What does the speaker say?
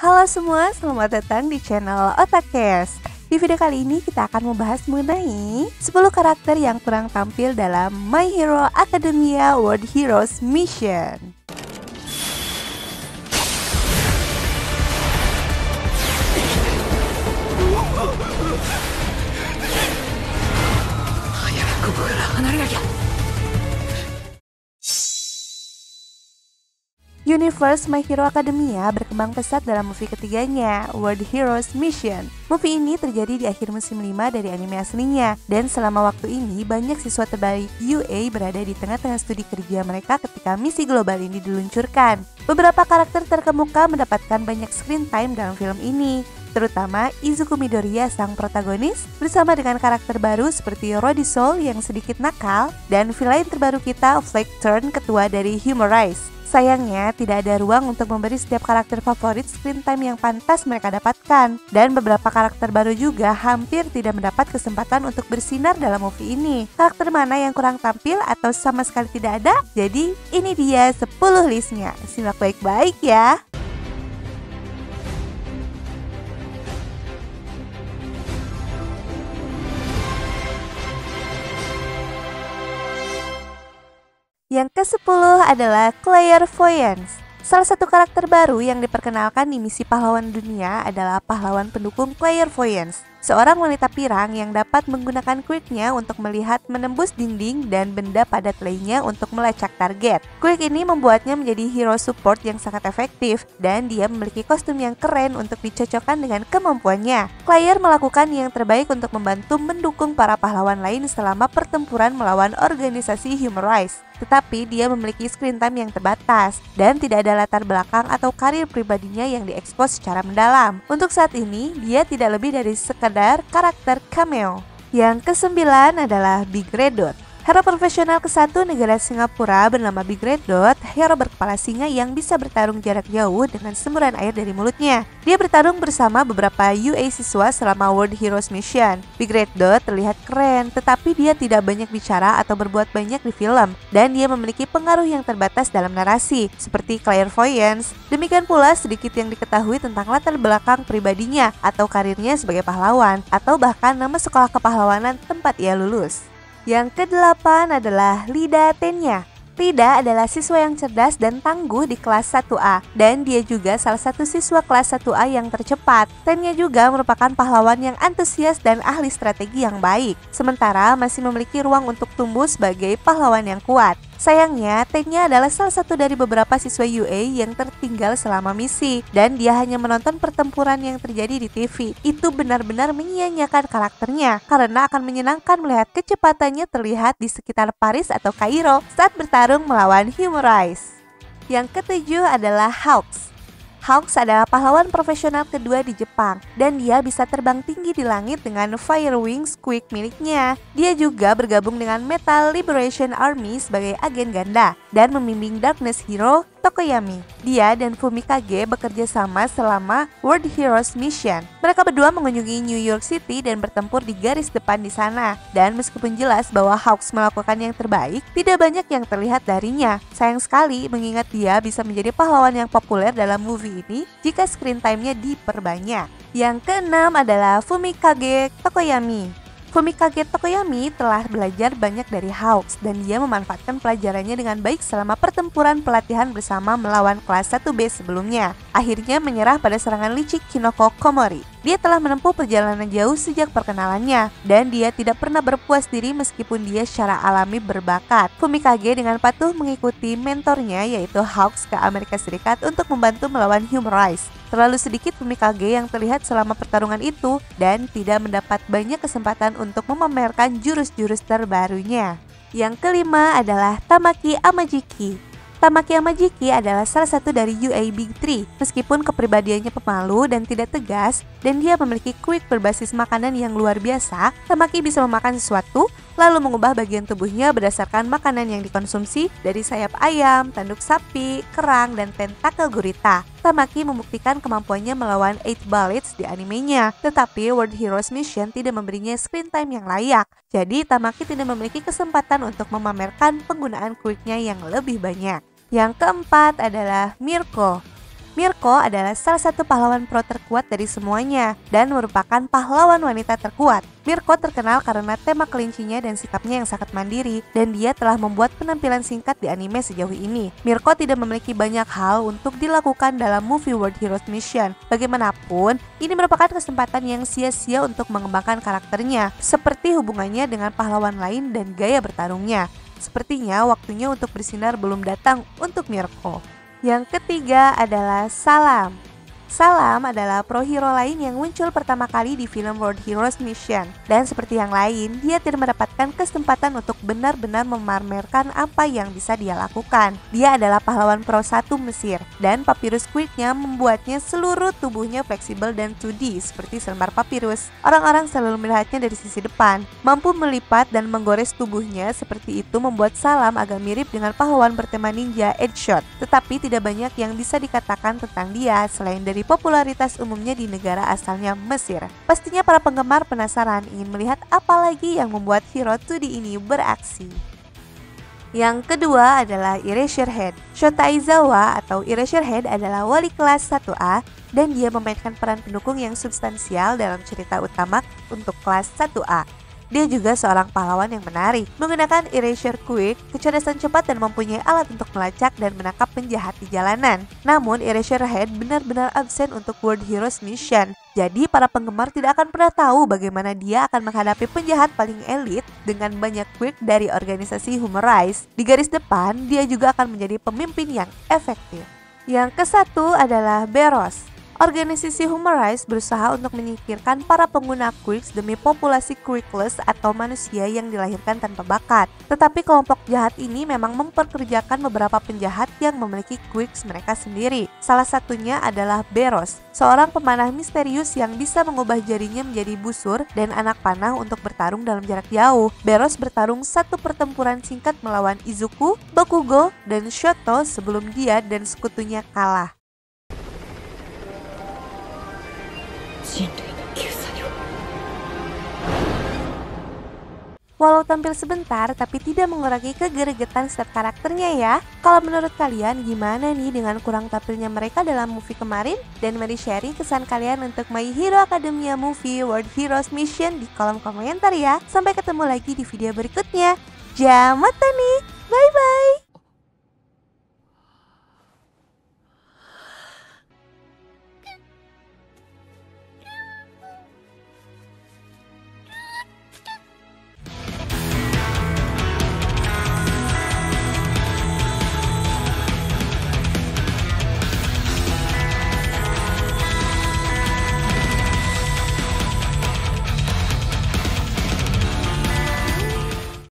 Halo semua, selamat datang di channel Otakcast. Di video kali ini kita akan membahas mengenai 10 karakter yang kurang tampil dalam My Hero Academia World Heroes Mission. Universe My Hero Academia berkembang pesat dalam movie ketiganya, World Heroes Mission. Movie ini terjadi di akhir musim 5 dari anime aslinya, dan selama waktu ini banyak siswa terbaik UA berada di tengah-tengah studi kerja mereka ketika misi global ini diluncurkan. Beberapa karakter terkemuka mendapatkan banyak screen time dalam film ini, terutama Izuku Midoriya sang protagonis bersama dengan karakter baru seperti Rody Soul yang sedikit nakal dan villain terbaru kita Flag Turn, ketua dari Humorize. Sayangnya tidak ada ruang untuk memberi setiap karakter favorit screen time yang pantas mereka dapatkan, dan beberapa karakter baru juga hampir tidak mendapat kesempatan untuk bersinar dalam movie ini. Karakter mana yang kurang tampil atau sama sekali tidak ada? Jadi ini dia 10 listnya, simak baik-baik ya. Yang ke-10 adalah Clairvoyance. Salah satu karakter baru yang diperkenalkan di misi pahlawan dunia adalah pahlawan pendukung Clairvoyance, seorang wanita pirang yang dapat menggunakan quirk-nya untuk melihat menembus dinding dan benda padat lainnya untuk melacak target. Quirk ini membuatnya menjadi hero support yang sangat efektif, dan dia memiliki kostum yang keren untuk dicocokkan dengan kemampuannya. Claire melakukan yang terbaik untuk membantu mendukung para pahlawan lain selama pertempuran melawan organisasi Humorize. Tetapi dia memiliki screen time yang terbatas dan tidak ada latar belakang atau karir pribadinya yang diekspos secara mendalam. Untuk saat ini, dia tidak lebih dari sekedar karakter cameo. Yang ke-9 adalah Big Red Dot. Hero profesional ke-1 negara Singapura bernama Big Red Dot, hero berkepala singa yang bisa bertarung jarak jauh dengan semburan air dari mulutnya. Dia bertarung bersama beberapa UA siswa selama World Heroes Mission. Big Red Dot terlihat keren, tetapi dia tidak banyak bicara atau berbuat banyak di film, dan dia memiliki pengaruh yang terbatas dalam narasi, seperti Clairvoyance. Demikian pula sedikit yang diketahui tentang latar belakang pribadinya atau karirnya sebagai pahlawan, atau bahkan nama sekolah kepahlawanan tempat ia lulus. Yang ke-8 adalah Lida Tenya. Lida adalah siswa yang cerdas dan tangguh di kelas 1A, dan dia juga salah satu siswa kelas 1A yang tercepat. Tenya juga merupakan pahlawan yang antusias dan ahli strategi yang baik, sementara masih memiliki ruang untuk tumbuh sebagai pahlawan yang kuat. Sayangnya, Tenya adalah salah satu dari beberapa siswa UA yang tertinggal selama misi, dan dia hanya menonton pertempuran yang terjadi di TV. Itu benar-benar menyia-nyiakan karakternya, karena akan menyenangkan melihat kecepatannya terlihat di sekitar Paris atau Kairo saat bertarung melawan Humorize. Yang ke-7 adalah Hawks. Hawks adalah pahlawan profesional kedua di Jepang, dan dia bisa terbang tinggi di langit dengan Fire Wings Quick miliknya. Dia juga bergabung dengan Metal Liberation Army sebagai agen ganda dan membimbing Darkness Hero Tokoyami. Dia dan Fumikage bekerja sama selama World Heroes Mission. Mereka berdua mengunjungi New York City dan bertempur di garis depan di sana. Dan meskipun jelas bahwa Hawks melakukan yang terbaik, tidak banyak yang terlihat darinya. Sayang sekali mengingat dia bisa menjadi pahlawan yang populer dalam movie ini jika screen time-nya diperbanyak. Yang ke-6 adalah Fumikage Tokoyami. Fumikage Tokoyami telah belajar banyak dari Hawks, dan dia memanfaatkan pelajarannya dengan baik selama pertempuran pelatihan bersama melawan kelas 1B sebelumnya. Akhirnya menyerah pada serangan licik Kinoko Komori. Dia telah menempuh perjalanan jauh sejak perkenalannya, dan dia tidak pernah berpuas diri meskipun dia secara alami berbakat. Fumikage dengan patuh mengikuti mentornya yaitu Hawks ke Amerika Serikat untuk membantu melawan Humorize. Terlalu sedikit Fumikage yang terlihat selama pertarungan itu, dan tidak mendapat banyak kesempatan untuk memamerkan jurus-jurus terbarunya. Yang kelima adalah Tamaki Amajiki. Tamaki Amajiki adalah salah satu dari UA Big Three. Meskipun kepribadiannya pemalu dan tidak tegas, dan dia memiliki quick berbasis makanan yang luar biasa, Tamaki bisa memakan sesuatu, lalu mengubah bagian tubuhnya berdasarkan makanan yang dikonsumsi dari sayap ayam, tanduk sapi, kerang, dan tentakel gurita. Tamaki membuktikan kemampuannya melawan 8 Bullets di animenya, tetapi World Heroes Mission tidak memberinya screen time yang layak. Jadi Tamaki tidak memiliki kesempatan untuk memamerkan penggunaan quick-nya yang lebih banyak. Yang keempat adalah Mirko. Mirko adalah salah satu pahlawan pro terkuat dari semuanya dan merupakan pahlawan wanita terkuat. Mirko terkenal karena tema kelincinya dan sikapnya yang sangat mandiri, dan dia telah membuat penampilan singkat di anime sejauh ini. Mirko tidak memiliki banyak hal untuk dilakukan dalam movie World Heroes Mission. Bagaimanapun, ini merupakan kesempatan yang sia-sia untuk mengembangkan karakternya, seperti hubungannya dengan pahlawan lain dan gaya bertarungnya. Sepertinya waktunya untuk bersinar belum datang untuk Mirko. Yang ketiga adalah Salam. Salam adalah pro hero lain yang muncul pertama kali di film World Heroes Mission. Dan seperti yang lain, dia tidak mendapatkan kesempatan untuk benar-benar memamerkan apa yang bisa dia lakukan. Dia adalah pahlawan pro 1 Mesir, dan papirus quirknya membuatnya seluruh tubuhnya fleksibel dan 2D seperti selembar papirus. Orang-orang selalu melihatnya dari sisi depan, mampu melipat dan menggores tubuhnya seperti itu membuat Salam agak mirip dengan pahlawan bertema ninja Edgeshot. Tetapi tidak banyak yang bisa dikatakan tentang dia selain dari popularitas umumnya di negara asalnya Mesir. Pastinya para penggemar penasaran ingin melihat apa lagi yang membuat hero 2D ini beraksi. Yang kedua adalah Eraserhead. Shota Aizawa atau Eraserhead adalah wali kelas 1A dan dia memainkan peran pendukung yang substansial dalam cerita utama untuk kelas 1A. Dia juga seorang pahlawan yang menarik, menggunakan eraser quick, kecerdasan cepat dan mempunyai alat untuk melacak dan menangkap penjahat di jalanan. Namun, Eraserhead benar-benar absen untuk World Heroes Mission. Jadi, para penggemar tidak akan pernah tahu bagaimana dia akan menghadapi penjahat paling elit dengan banyak quick dari organisasi Humorize. Di garis depan, dia juga akan menjadi pemimpin yang efektif. Yang kesatu adalah Beros. Organisasi Humorize berusaha untuk menyingkirkan para pengguna quirks demi populasi quirkless atau manusia yang dilahirkan tanpa bakat. Tetapi kelompok jahat ini memang memperkerjakan beberapa penjahat yang memiliki quirks mereka sendiri. Salah satunya adalah Beros, seorang pemanah misterius yang bisa mengubah jarinya menjadi busur dan anak panah untuk bertarung dalam jarak jauh. Beros bertarung satu pertempuran singkat melawan Izuku, Bakugo, dan Shoto sebelum dia dan sekutunya kalah. Walau tampil sebentar, tapi tidak mengurangi kegeregetan setiap karakternya ya. Kalau menurut kalian gimana nih dengan kurang tampilnya mereka dalam movie kemarin? Dan mari sharing kesan kalian untuk My Hero Academia Movie World Heroes Mission di kolom komentar ya. Sampai ketemu lagi di video berikutnya. Jamatani, bye bye.